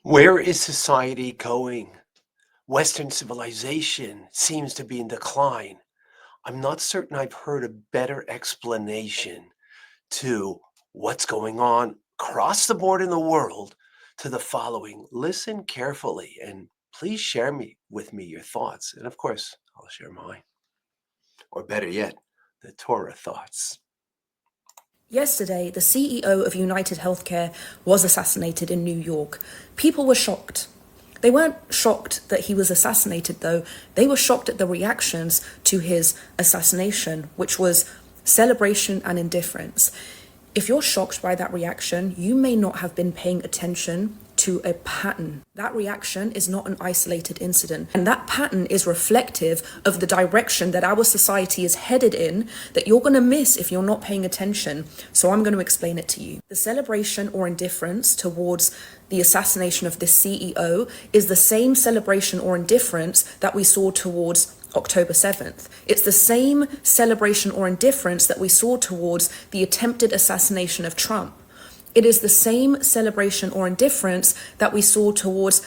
Where is society going? Western civilization seems to be in decline. I'm not certain I've heard a better explanation to what's going on across the board in the world to the following. Listen carefully and please share with me your thoughts. And of course, I'll share mine. Or better yet, the Torah thoughts. Yesterday, the CEO of United Healthcare was assassinated in New York. People were shocked. They weren't shocked that he was assassinated, though. They were shocked at the reactions to his assassination, which was celebration and indifference. If you're shocked by that reaction, you may not have been paying attention to a pattern. That reaction is not an isolated incident. And that pattern is reflective of the direction that our society is headed in that you're going to miss if you're not paying attention. So I'm going to explain it to you. The celebration or indifference towards the assassination of this CEO is the same celebration or indifference that we saw towards October 7th. It's the same celebration or indifference that we saw towards the attempted assassination of Trump. It is the same celebration or indifference that we saw towards,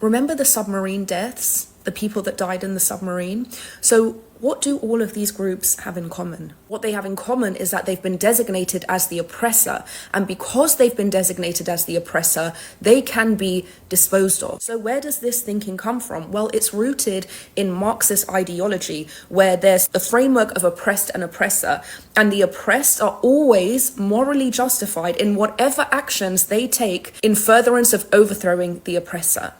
remember the submarine deaths, the people that died in the submarine? So what do all of these groups have in common? What they have in common is that they've been designated as the oppressor. And because they've been designated as the oppressor, they can be disposed of. So where does this thinking come from? Well, it's rooted in Marxist ideology, where there's a framework of oppressed and oppressor. And the oppressed are always morally justified in whatever actions they take in furtherance of overthrowing the oppressor.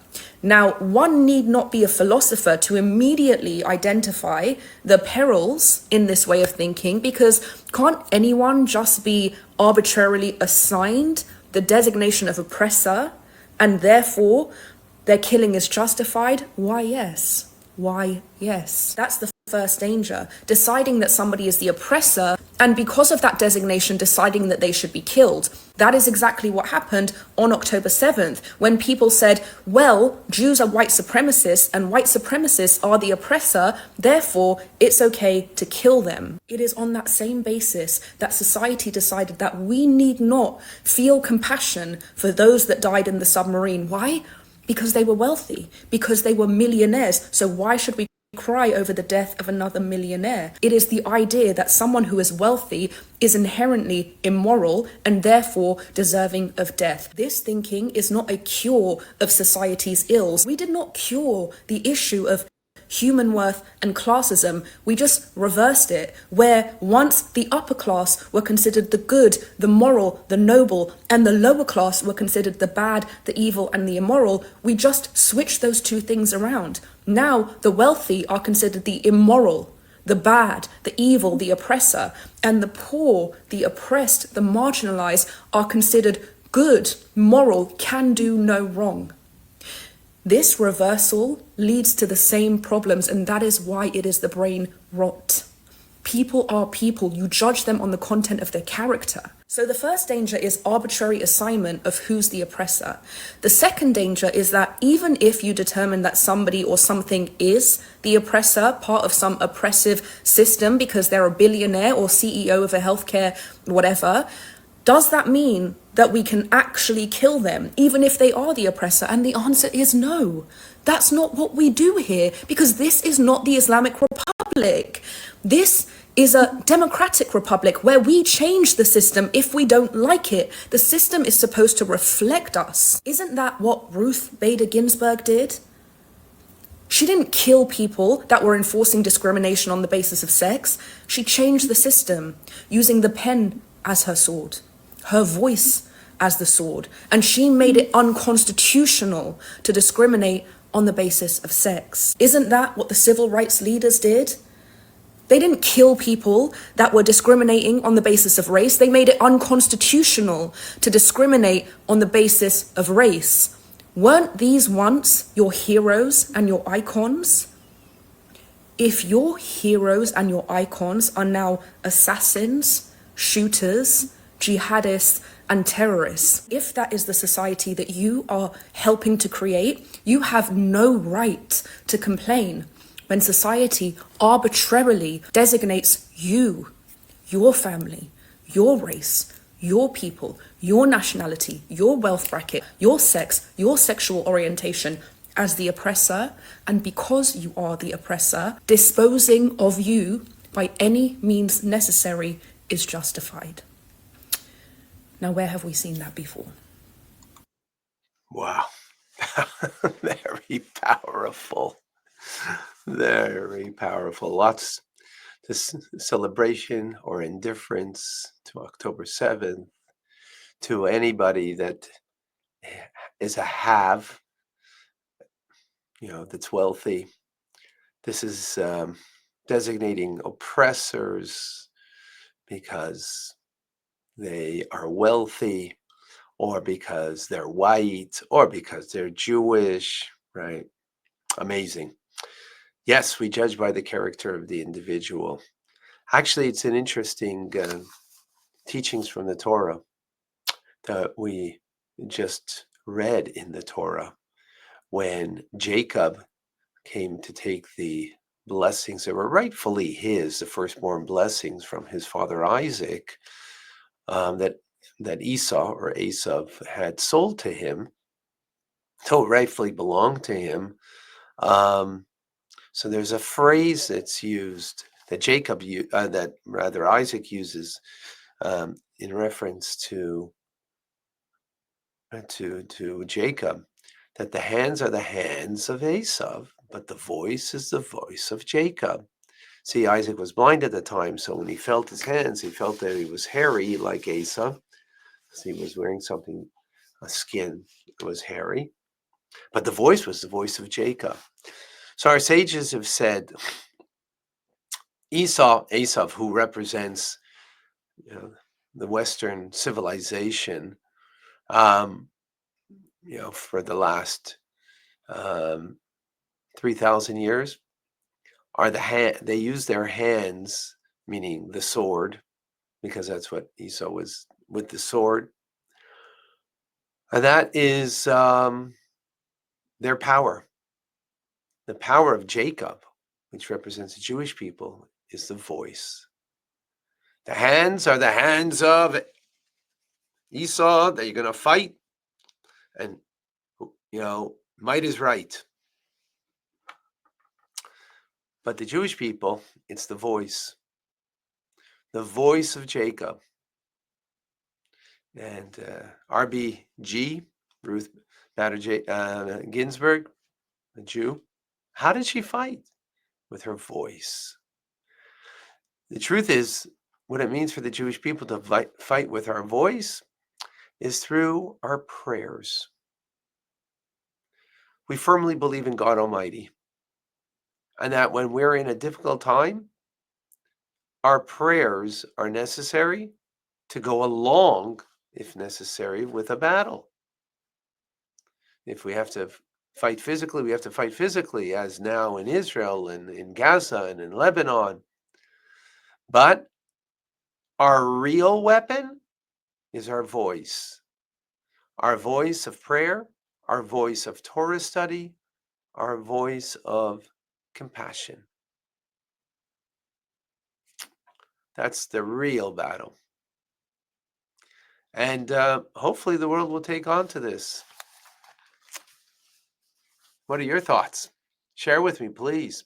Now, one need not be a philosopher to immediately identify the perils in this way of thinking, because can't anyone just be arbitrarily assigned the designation of oppressor and therefore their killing is justified? Why, yes. Why, yes. That's the first danger, deciding that somebody is the oppressor, and because of that designation, deciding that they should be killed. That is exactly what happened on October 7th, when people said, well, Jews are white supremacists, and white supremacists are the oppressor, therefore it's okay to kill them. It is on that same basis that society decided that we need not feel compassion for those that died in the submarine. Why? Because they were wealthy, because they were millionaires. So why should we cry over the death of another millionaire? It is the idea that someone who is wealthy is inherently immoral and therefore deserving of death. This thinking is not a cure of society's ills. We did not cure the issue of human worth and classism. We just reversed it, where once the upper class were considered the good, the moral, the noble, and the lower class were considered the bad, the evil, and the immoral, we just switched those two things around. Now the wealthy are considered the immoral, the bad, the evil, the oppressor, and the poor, the oppressed, the marginalized are considered good, moral, can do no wrong. This reversal leads to the same problems, and that is why it is the brain rot. People are people. You judge them on the content of their character. So the first danger is arbitrary assignment of who's the oppressor. The second danger is that even if you determine that somebody or something is the oppressor, part of some oppressive system because they're a billionaire or CEO of a healthcare whatever, does that mean that we can actually kill them, even if they are the oppressor? And the answer is no. That's not what we do here, because this is not the Islamic Republic. This is a democratic republic where we change the system if we don't like it. The system is supposed to reflect us. Isn't that what Ruth Bader Ginsburg did? She didn't kill people that were enforcing discrimination on the basis of sex. She changed the system using the pen as her sword, her voice as the sword, and she made it unconstitutional to discriminate on the basis of sex. Isn't that what the civil rights leaders did? They didn't kill people that were discriminating on the basis of race. They made it unconstitutional to discriminate on the basis of race. Weren't these once your heroes and your icons? If your heroes and your icons are now assassins, shooters, jihadists, and terrorists, if that is the society that you are helping to create, you have no right to complain when society arbitrarily designates you, your family, your race, your people, your nationality, your wealth bracket, your sex, your sexual orientation as the oppressor, and because you are the oppressor, disposing of you by any means necessary is justified. Now, where have we seen that before? Wow. Very powerful. Very powerful. Lots this celebration or indifference to October 7th, to anybody that is a have, that's wealthy. This is designating oppressors because they are wealthy, or because they're white, or because they're Jewish, right? Amazing. Yes, we judge by the character of the individual. Actually, it's an interesting teachings from the Torah that we just read in the Torah when Jacob came to take the blessings that were rightfully his, the firstborn blessings from his father Isaac, that Esau or Esav had sold to him, so rightfully belonged to him. So there's a phrase that's used that Isaac uses in reference to Jacob, that the hands are the hands of Esav, but the voice is the voice of Jacob. See, Isaac was blind at the time, so when he felt his hands, he felt that he was hairy like Esav, because he was wearing a skin that was hairy. But the voice was the voice of Jacob. So our sages have said Esav, who represents the Western civilization, for the last 3,000 years, they use their hands, meaning the sword, because that's what Esau was with the sword. And that is their power. The power of Jacob, which represents the Jewish people, is the voice. The hands are the hands of Esau that you're going to fight. And, might is right. But the Jewish people, it's the voice of Jacob. And RBG, Ruth Bader Ginsburg, a Jew, how did she fight? With her voice. The truth is, what it means for the Jewish people to fight with our voice is through our prayers. We firmly believe in God Almighty, and that when we're in a difficult time, our prayers are necessary to go along, if necessary, with a battle. If we have to fight physically, we have to fight physically, as now in Israel and in Gaza and in Lebanon. But our real weapon is our voice of prayer, our voice of Torah study, our voice of compassion. That's the real battle. And hopefully the world will take on to this. What are your thoughts? Share with me, please.